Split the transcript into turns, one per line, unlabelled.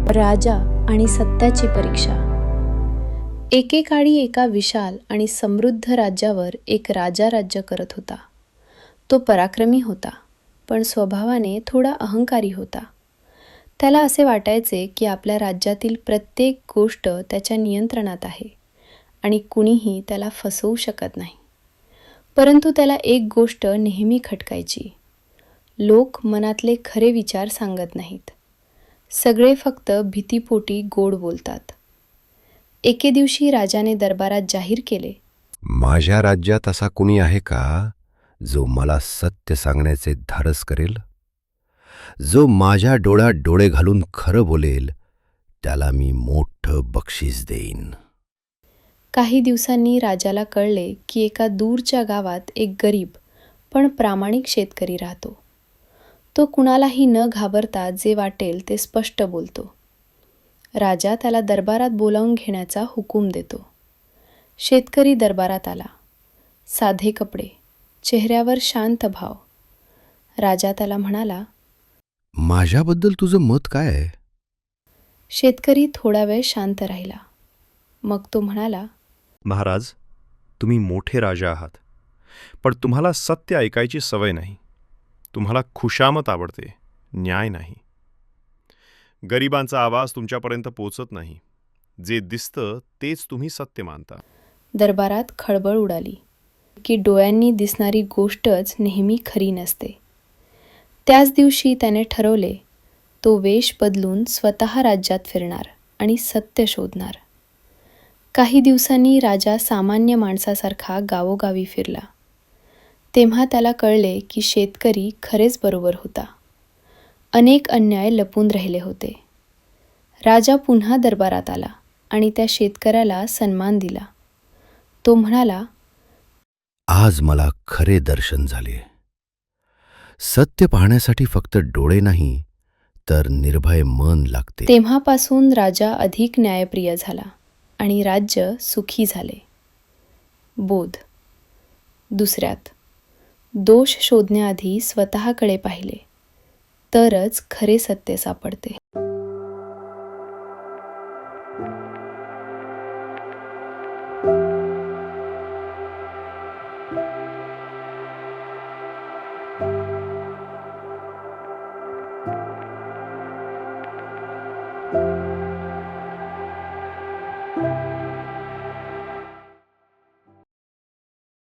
राजा आणि सत्याची परीक्षा. एकेकाळी एका विशाल आणि समृद्ध राज्यावर एक राजा राज्य करत होता. तो पराक्रमी होता, पण स्वभावाने थोडा अहंकारी होता. त्याला असे वाटायचे की आपल्या राज्यातील प्रत्येक गोष्ट त्याच्या नियंत्रणात आहे आणि कुणीही त्याला फसवू शकत नाही. परंतु त्याला एक गोष्ट नेहमी खटकायची. लोक मनातले खरे विचार सांगत नाहीत. सगळे फक्त भीतीपोटी गोड बोलतात. एके दिवशी राजाने दरबारात जाहीर केले,
माझ्या राज्यात असा कुणी आहे का जो मला सत्य सांगण्याचे धाडस करेल? जो माझ्या डोळ्यात डोळे घालून खरं बोलेल त्याला मी मोठं बक्षीस देईन.
काही दिवसांनी राजाला कळले की एका दूरच्या गावात एक गरीब पण प्रामाणिक शेतकरी राहतो. तो कुणालाही न घाबरता जे वाटेल ते स्पष्ट बोलतो. राजा त्याला दरबारात बोलावून घेण्याचा हुकूम देतो. शेतकरी दरबारात आला. साधे कपडे, चेहऱ्यावर शांत भाव. राजा त्याला म्हणाला,
माझ्याबद्दल तुझं मत काय आहे?
शेतकरी थोडा वेळ शांत राहिला. मग तो म्हणाला,
महाराज, तुम्ही मोठे राजा आहात, पण तुम्हाला सत्य ऐकायची सवय नाही. तुम्हाला खुशामत आवडते, न्याय नाही. गरिबांचा आवाज तुमच्यापर्यंत पोचत नाही. जे दिसतं तेच तुम्ही सत्य मानता.
दरबारात खळबळ उडाली की डोळ्यांनी दिसणारी गोष्टच नेहमी खरी नसते. त्याच दिवशी त्याने ठरवले, तो वेश बदलून स्वतः राज्यात फिरणार आणि सत्य शोधणार. काही दिवसांनी राजा सामान्य माणसासारखा गावोगावी फिरला. तेव्हा त्याला कळले की शेतकरी खरेच बरोबर होता. अनेक अन्याय लपून राहिले होते. राजा पुन्हा दरबारात आला आणि त्या शेतकऱ्याला सन्मान दिला. तो म्हणाला,
आज मला खरे दर्शन झाले. सत्य पाहण्यासाठी फक्त डोळे नाही तर निर्भय मन लागते.
तेव्हापासून राजा अधिक न्यायप्रिय झाला आणि राज्य सुखी झाले. बोध. दुसऱ्यात, दोष शोधण्याआधी स्वतःकडे पाहिले तरच खरे सत्य सापडते.